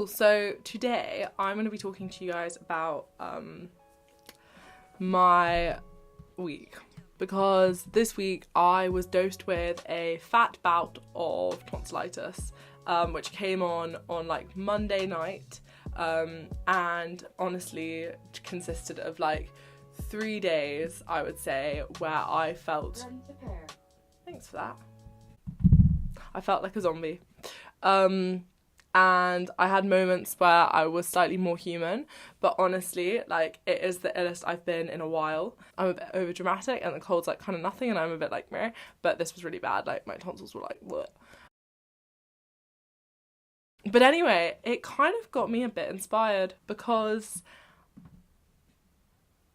Cool, so today I'm going to be talking to you guys about my week, because this week I was dosed with a fat bout of tonsillitis, which came on like Monday night, and honestly consisted of like 3 days, I would say, where I felt... Thanks for that. I felt like a zombie. And I had moments where I was slightly more human, but honestly, like, it is the illest I've been in a while. I'm a bit over dramatic and the cold's like kind of nothing and I'm a bit like meh, but this was really bad. Like, my tonsils were like what. But anyway, it kind of got me a bit inspired because,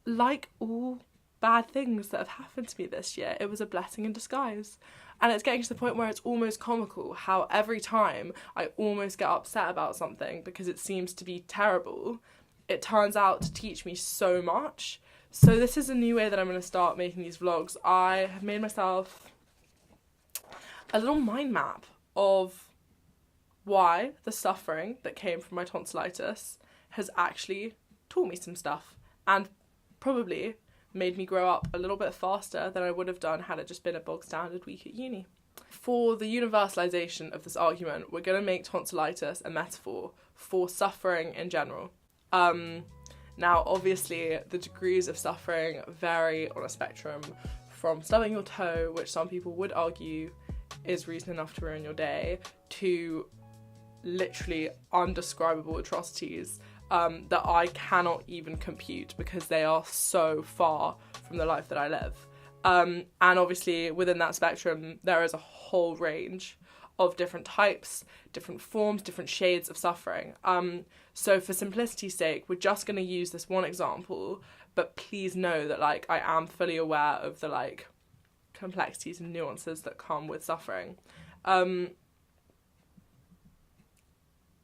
like all bad things that have happened to me this year, it was a blessing in disguise. And it's getting to the point where it's almost comical how every time I almost get upset about something because it seems to be terrible, it turns out to teach me so much. So this is a new way that I'm going to start making these vlogs. I have made myself a little mind map of why the suffering that came from my tonsillitis has actually taught me some stuff and probably made me grow up a little bit faster than I would have done had it just been a bog standard week at uni. For the universalization of this argument, we're going to make tonsillitis a metaphor for suffering in general. Now, obviously, the degrees of suffering vary on a spectrum from stubbing your toe, which some people would argue is reason enough to ruin your day, to literally undescribable atrocities that I cannot even compute because they are so far from the life that I live. And obviously within that spectrum there is a whole range of different types, different forms, different shades of suffering. So for simplicity's sake, we're just going to use this one example, but please know that like I am fully aware of the like complexities and nuances that come with suffering.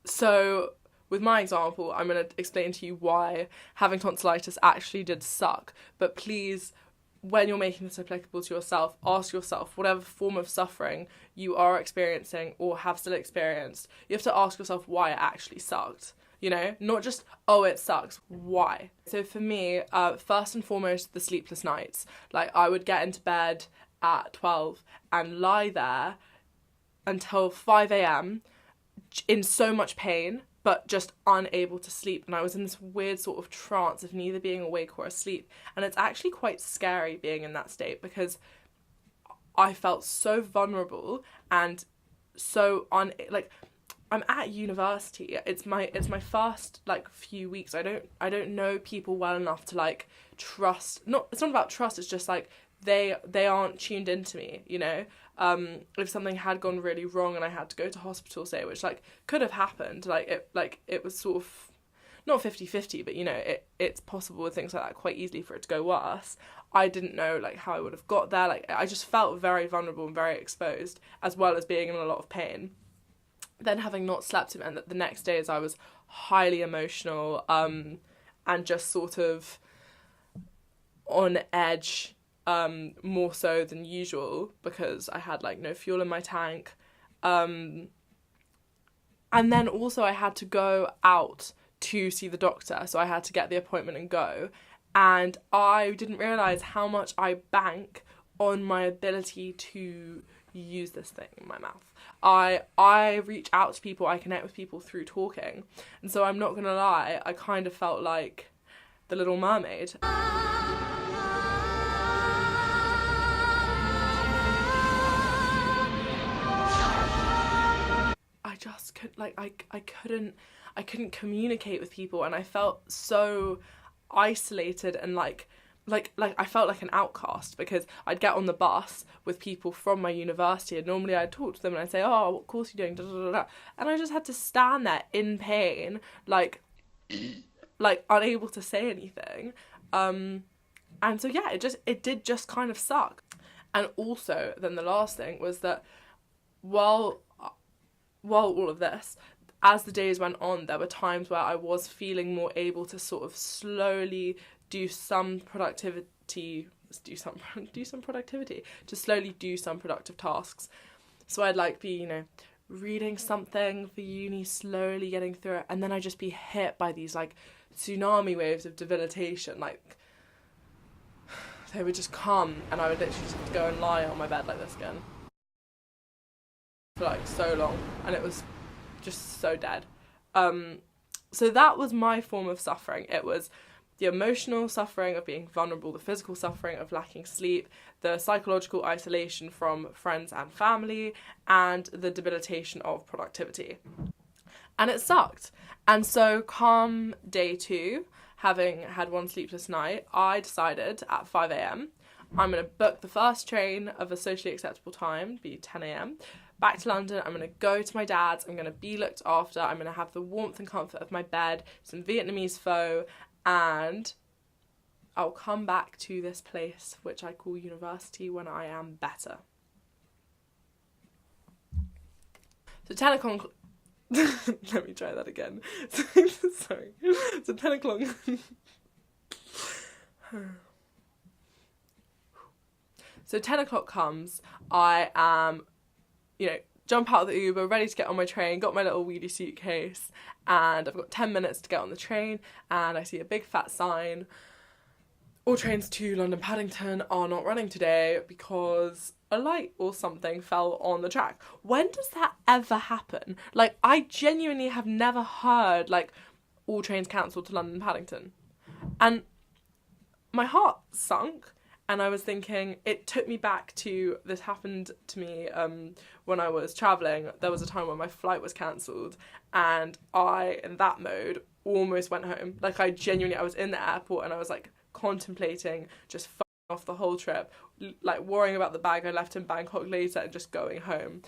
So with my example, I'm going to explain to you why having tonsillitis actually did suck. But please, when you're making this applicable to yourself, ask yourself, whatever form of suffering you are experiencing or have still experienced, you have to ask yourself why it actually sucked. You know, not just, oh, it sucks, why? So for me, first and foremost, the sleepless nights. Like, I would get into bed at 12 and lie there until 5 a.m. in so much pain, but just unable to sleep. And I was in this weird sort of trance of neither being awake or asleep. And it's actually quite scary being in that state because I felt so vulnerable and so like I'm at university. It's my first like few weeks. I don't know people well enough to like trust. It's not about trust, it's just like they aren't tuned into me, you know. If something had gone really wrong and I had to go to hospital, say, which like could have happened, it was sort of not 50-50, but you know, it's possible with things like that quite easily for it to go worse. I didn't know like how I would have got there. Like, I just felt very vulnerable and very exposed, as well as being in a lot of pain. Then having not slept, it meant that the next days I was highly emotional, and just sort of on edge, more so than usual because I had like no fuel in my tank, and then also I had to go out to see the doctor, so I had to get the appointment and go, and I didn't realise how much I bank on my ability to use this thing in my mouth. I reach out to people, I connect with people through talking, and so I'm not gonna lie, I kind of felt like the Little Mermaid. I just could like I couldn't communicate with people, and I felt so isolated and like I felt like an outcast because I'd get on the bus with people from my university and normally I'd talk to them and I'd say, oh, what course are you doing, da, da, da, da. And I just had to stand there in pain, like unable to say anything, and so yeah, it did just kind of suck. And also then the last thing was that while all of this, as the days went on, there were times where I was feeling more able to sort of slowly do some productive tasks. So I'd like be, you know, reading something for uni, slowly getting through it, and then I'd just be hit by these like tsunami waves of debilitation. Like, they would just come, and I would literally just have to go and lie on my bed like this again for like so long, and it was just so dead. So that was my form of suffering. It was the emotional suffering of being vulnerable, the physical suffering of lacking sleep, the psychological isolation from friends and family, and the debilitation of productivity. And it sucked. And so come day 2, having had one sleepless night, I decided at 5 a.m, I'm going to book the first train of a socially acceptable time, be 10 a.m, back to London. I'm going to go to my dad's, I'm going to be looked after, I'm going to have the warmth and comfort of my bed, some Vietnamese pho, and I'll come back to this place which I call university when I am better. So 10 o'clock... Let me try that again. Sorry. So 10 o'clock... So 10 o'clock comes, I am, jump out of the Uber, ready to get on my train, got my little weedy suitcase, and I've got 10 minutes to get on the train, and I see a big fat sign, all trains to London Paddington are not running today because a light or something fell on the track. When does that ever happen? Like, I genuinely have never heard, like, all trains cancelled to London Paddington. And my heart sunk. And I was thinking, it took me back to, this happened to me when I was travelling. There was a time when my flight was cancelled, and I, in that mode, almost went home. Like, I was in the airport and I was like contemplating just f***ing off the whole trip, like worrying about the bag I left in Bangkok later and just going home.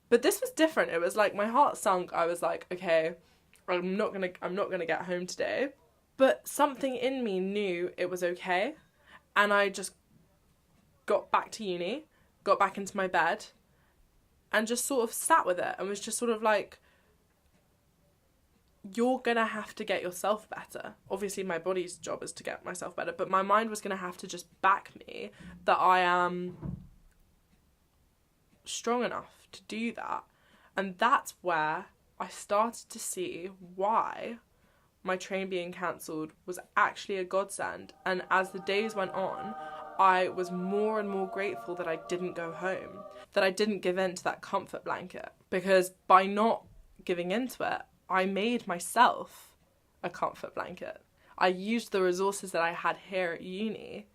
But this was different. It was like my heart sunk. I was like, okay, I'm not gonna get home today. But something in me knew it was okay. And I just got back to uni, got back into my bed, and just sort of sat with it and was just sort of like, you're gonna have to get yourself better. Obviously my body's job is to get myself better, but my mind was gonna have to just back me that I am strong enough to do that. And that's where I started to see why my train being cancelled was actually a godsend. And as the days went on, I was more and more grateful that I didn't go home, that I didn't give in to that comfort blanket, because by not giving into it, I made myself a comfort blanket. I used the resources that I had here at uni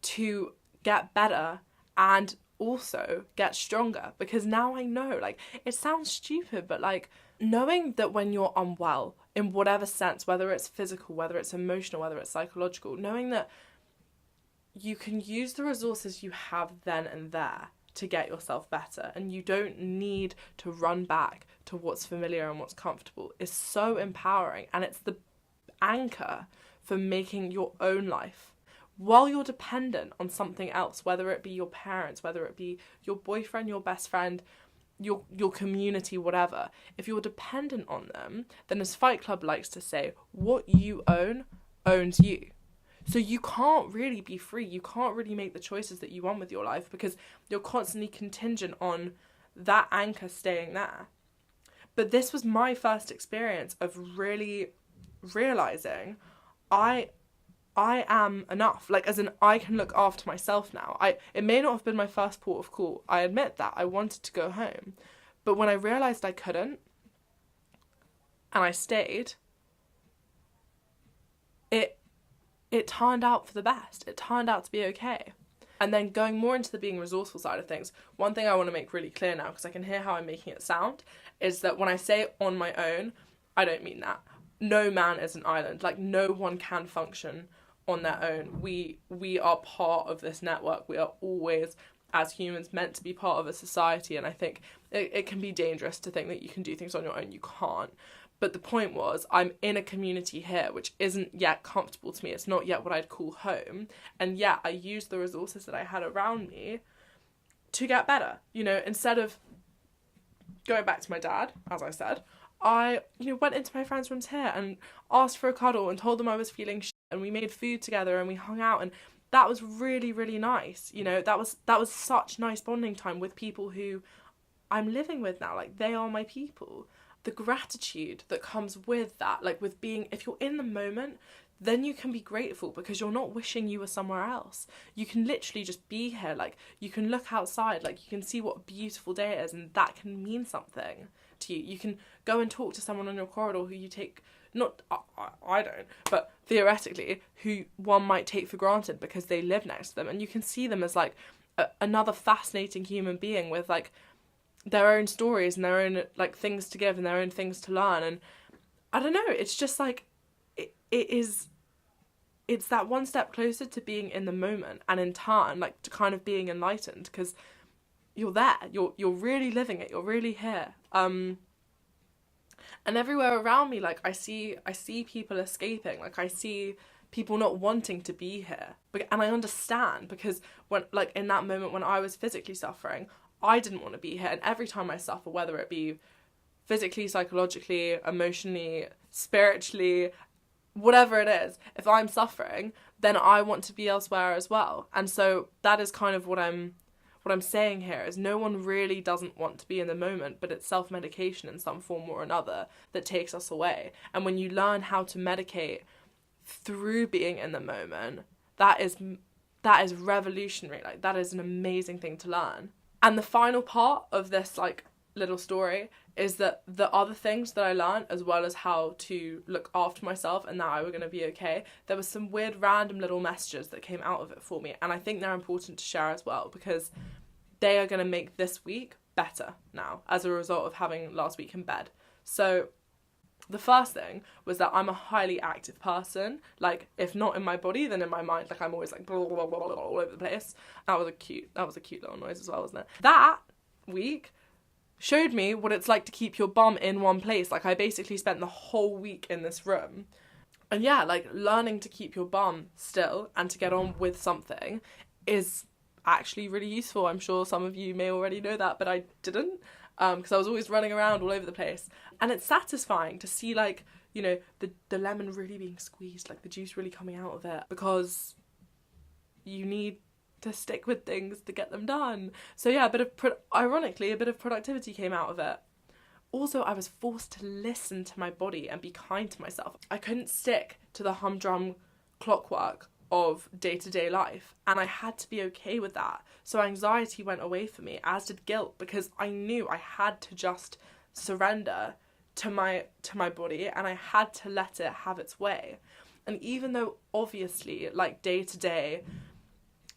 to get better and also get stronger, because now I know, like, it sounds stupid, but like, knowing that when you're unwell, in whatever sense, whether it's physical, whether it's emotional, whether it's psychological, knowing that you can use the resources you have then and there to get yourself better, and you don't need to run back to what's familiar and what's comfortable, is so empowering. And it's the anchor for making your own life while you're dependent on something else, whether it be your parents, whether it be your boyfriend, your best friend, your community, whatever. If you're dependent on them, then, as Fight Club likes to say, what you own owns you. So you can't really be free. You can't really make the choices that you want with your life, because you're constantly contingent on that anchor staying there. But this was my first experience of really realising I am enough. Like, as in, I can look after myself now. It may not have been my first port of call. I admit that. I wanted to go home. But when I realised I couldn't, and I stayed, it turned out for the best. It turned out to be okay. And then going more into the being resourceful side of things, one thing I want to make really clear now, because I can hear how I'm making it sound, is that when I say on my own, I don't mean that. No man is an island. Like, no one can function on their own. We are part of this network. We are always, as humans, meant to be part of a society. And I think it can be dangerous to think that you can do things on your own. You can't. But the point was, I'm in a community here which isn't yet comfortable to me. It's not yet what I'd call home. And yet I used the resources that I had around me to get better. Instead of going back to my dad, as I said, I went into my friends' rooms here and asked for a cuddle and told them I was feeling shit, and we made food together and we hung out, and that was really, really nice. That was such nice bonding time with people who I'm living with now. Like, they are my people. The gratitude that comes with that, like with being, if you're in the moment, then you can be grateful because you're not wishing you were somewhere else. You can literally just be here. Like, you can look outside, like you can see what a beautiful day it is, and that can mean something to you. You can go and talk to someone on your corridor who you take, not, I don't, but theoretically, who one might take for granted because they live next to them, and you can see them as like another fascinating human being with like their own stories and their own like things to give and their own things to learn. And I don't know, it's just like it's that one step closer to being in the moment, and in turn like to kind of being enlightened, because you're there, you're really living it, you're really here. And everywhere around me, like I see people escaping, like I see people not wanting to be here, and I understand, because when, like in that moment when I was physically suffering, I didn't want to be here. And every time I suffer, whether it be physically, psychologically, emotionally, spiritually, whatever it is, if I'm suffering, then I want to be elsewhere as well. And so that is kind of what I'm saying here, is no one really doesn't want to be in the moment, but it's self-medication in some form or another that takes us away. And when you learn how to medicate through being in the moment, that is revolutionary. Like, that is an amazing thing to learn. And the final part of this like little story is that the other things that I learned, as well as how to look after myself and that I were going to be okay, there was some weird random little messages that came out of it for me, and I think they're important to share as well, because they are going to make this week better now as a result of having last week in bed. So the first thing was that I'm a highly active person. Like, if not in my body, then in my mind. Like, I'm always like blah, blah, blah, blah, all over the place. That was a cute little noise as well, wasn't it? That week showed me what it's like to keep your bum in one place. Like, I basically spent the whole week in this room. And yeah, like, learning to keep your bum still and to get on with something is actually really useful. I'm sure some of you may already know that, but I didn't. Because I was always running around all over the place. And it's satisfying to see, like, you know, the lemon really being squeezed, like the juice really coming out of it, because you need to stick with things to get them done. So yeah, ironically, a bit of productivity came out of it. Also, I was forced to listen to my body and be kind to myself. I couldn't stick to the humdrum clockwork of day-to-day life, and I had to be okay with that. So anxiety went away for me, as did guilt, because I knew I had to just surrender to my body, and I had to let it have its way. And even though obviously, like, day to day,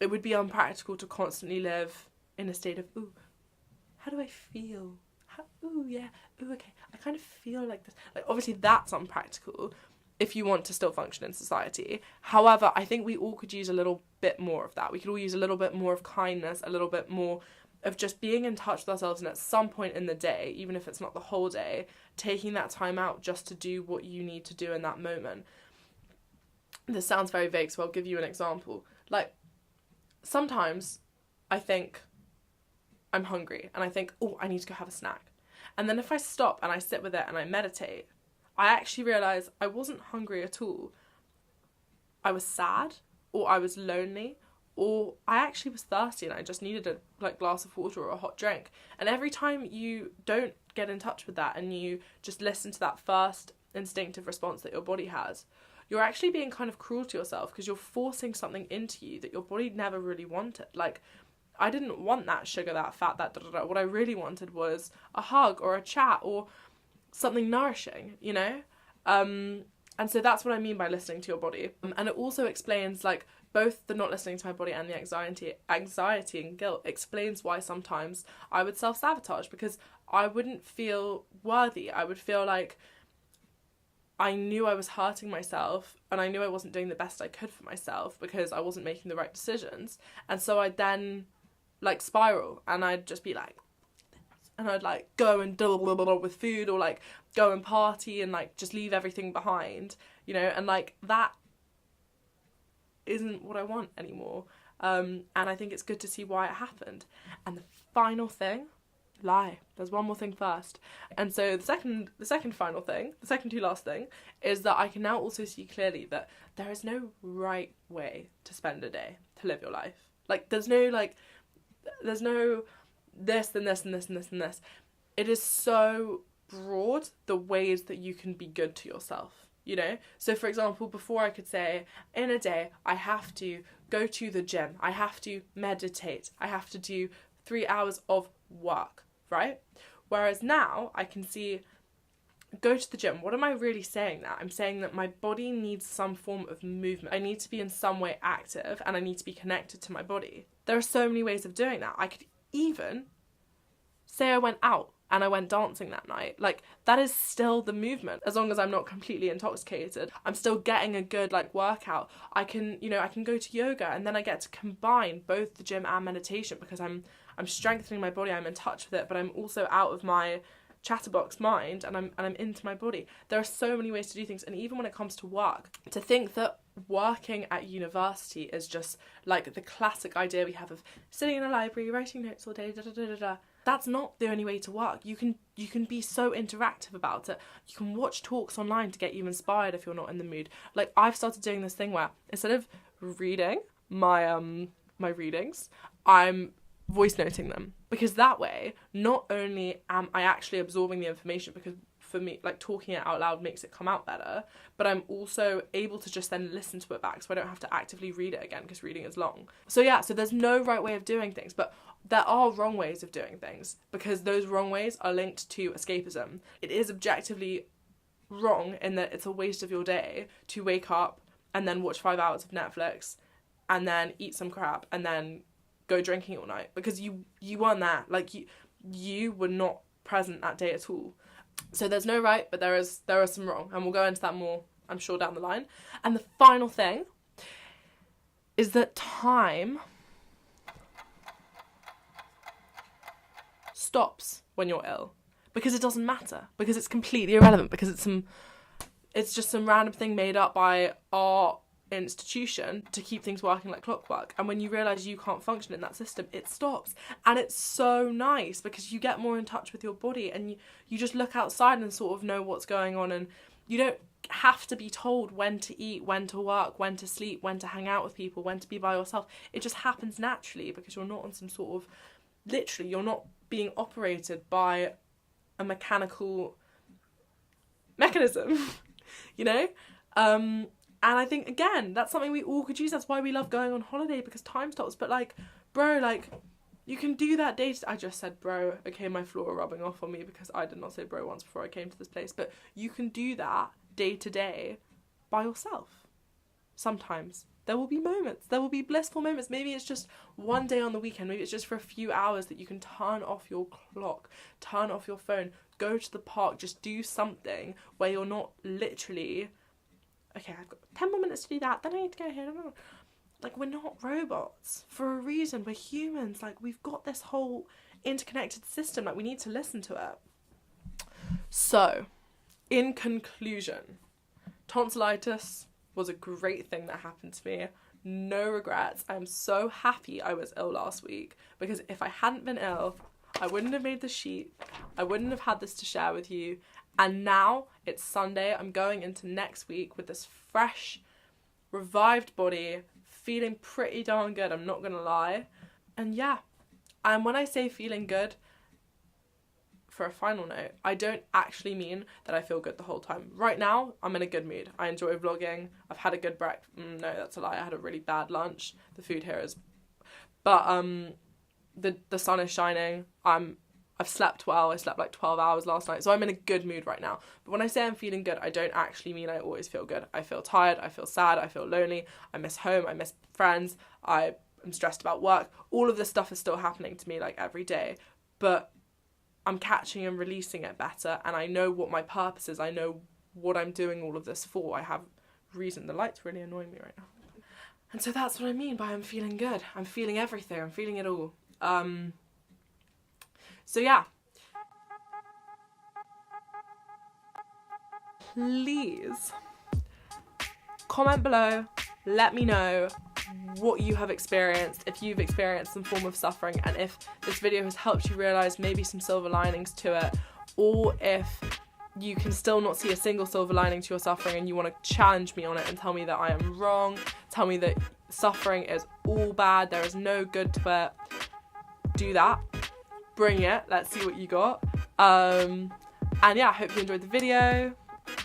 it would be unpractical to constantly live in a state of, ooh, how do I feel? Ooh, yeah, ooh, okay, I kind of feel like this. Like, obviously that's unpractical if you want to still function in society. However, I think we all could use a little bit more of that. We could all use a little bit more of kindness, a little bit more of just being in touch with ourselves, and at some point in the day, even if it's not the whole day, taking that time out just to do what you need to do in that moment. This sounds very vague, so I'll give you an example. Like, sometimes I think I'm hungry and I think, oh, I need to go have a snack. And then if I stop and I sit with it and I meditate, I actually realise I wasn't hungry at all. I was sad, or I was lonely, or I actually was thirsty and I just needed a glass of water or a hot drink. And every time you don't get in touch with that and you just listen to that first instinctive response that your body has, you're actually being kind of cruel to yourself, because you're forcing something into you that your body never really wanted. Like, I didn't want that sugar, that fat, that da-da-da. What I really wanted was a hug or a chat or something nourishing, you know? And so that's what I mean by listening to your body. And it also explains, like, both the not listening to my body and the anxiety and guilt explains why sometimes I would self-sabotage, because I wouldn't feel worthy. I would feel like I knew I was hurting myself, and I knew I wasn't doing the best I could for myself because I wasn't making the right decisions. And so I'd then, like, spiral, and I'd just be like, and I'd, like, go and blah, blah, blah, blah with food, or, like, go and party and, like, just leave everything behind, you know? And, like, that isn't what I want anymore. And I think it's good to see why it happened. And the final thing, lie. There's one more thing first. And so the second final thing, the second to last thing, is that I can now also see clearly that there is no right way to spend a day, to live your life. Like, there's no this, then this, and this, and this, and this. It is so broad, the ways that you can be good to yourself, you know? So for example, before I could say, in a day, I have to go to the gym, I have to meditate, I have to do 3 hours of work, right? Whereas now I can see, go to the gym. What am I really saying that? I'm saying that my body needs some form of movement. I need to be in some way active, and I need to be connected to my body. There are so many ways of doing that. I could even say I went out and I went dancing that night. Like, that is still the movement. As long as I'm not completely intoxicated, I'm still getting a good like workout. I can go to yoga, and then I get to combine both the gym and meditation, because I'm strengthening my body, I'm in touch with it, but I'm also out of my chatterbox mind, and I'm into my body. There are so many ways to do things. And even when it comes to work, to think that working at university is just like the classic idea we have of sitting in a library, writing notes all day, da da da da da. That's not the only way to work. You can be so interactive about it. You can watch talks online to get you inspired if you're not in the mood. Like, I've started doing this thing where instead of reading my my readings, I'm voice noting them, because that way not only am I actually absorbing the information, because for me, like, talking it out loud makes it come out better, but I'm also able to just then listen to it back, so I don't have to actively read it again, because reading is long. So yeah, so there's no right way of doing things, but there are wrong ways of doing things, because those wrong ways are linked to escapism. It is objectively wrong in that it's a waste of your day to wake up and then watch 5 hours of Netflix and then eat some crap and then go drinking all night, because you weren't there. Like, you were not present that day at all. So there's no right, but there is some wrong, and we'll go into that more, I'm sure, down the line. And the final thing is that time stops when you're ill, because it doesn't matter, because it's completely irrelevant, because it's just some random thing made up by our institution to keep things working like clockwork. And when you realise you can't function in that system, it stops. And it's so nice, because you get more in touch with your body, and you just look outside and sort of know what's going on, and you don't have to be told when to eat, when to work, when to sleep, when to hang out with people, when to be by yourself. It just happens naturally, because you're not on some sort of, literally, you're not being operated by a mechanical mechanism, you know? And I think, again, that's something we all could use. That's why we love going on holiday, because time stops. But, like, bro, like, you can do that day to... I just said bro. Okay, my floor are rubbing off on me, because I did not say bro once before I came to this place. But you can do that day to day by yourself. Sometimes. There will be moments. There will be blissful moments. Maybe it's just one day on the weekend. Maybe it's just for a few hours that you can turn off your clock, turn off your phone, go to the park, just do something where you're not literally... Okay, I've got 10 more minutes to do that, then I need to go here. Like, we're not robots for a reason. We're humans. Like, we've got this whole interconnected system. Like, we need to listen to it. So, in conclusion, tonsillitis was a great thing that happened to me. No regrets. I'm so happy I was ill last week, because if I hadn't been ill, I wouldn't have made the sheet. I wouldn't have had this to share with you. And now it's Sunday. I'm going into next week with this fresh, revived body, feeling pretty darn good, I'm not gonna lie. And yeah, and when I say feeling good, for a final note, I don't actually mean that I feel good the whole time. Right now, I'm in a good mood. I enjoy vlogging. I've had a good breakfast. No, that's a lie. I had a really bad lunch. The food here is... But the sun is shining. I've slept well. I slept like 12 hours last night, so I'm in a good mood right now. But when I say I'm feeling good, I don't actually mean I always feel good. I feel tired, I feel sad, I feel lonely, I miss home, I miss friends, I am stressed about work. All of this stuff is still happening to me like every day, but I'm catching and releasing it better, and I know what my purpose is. I know what I'm doing all of this for. I have reason. The light's really annoying me right now. And so that's what I mean by I'm feeling good. I'm feeling everything. I'm feeling it all. So yeah, please comment below, let me know what you have experienced, if you've experienced some form of suffering, and if this video has helped you realise maybe some silver linings to it, or if you can still not see a single silver lining to your suffering and you want to challenge me on it and tell me that I am wrong, tell me that suffering is all bad, there is no good to it. Do that. bring it. Let's see what you got. And yeah, I hope you enjoyed the video.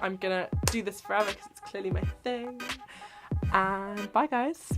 I'm gonna do this forever because it's clearly my thing. And bye guys.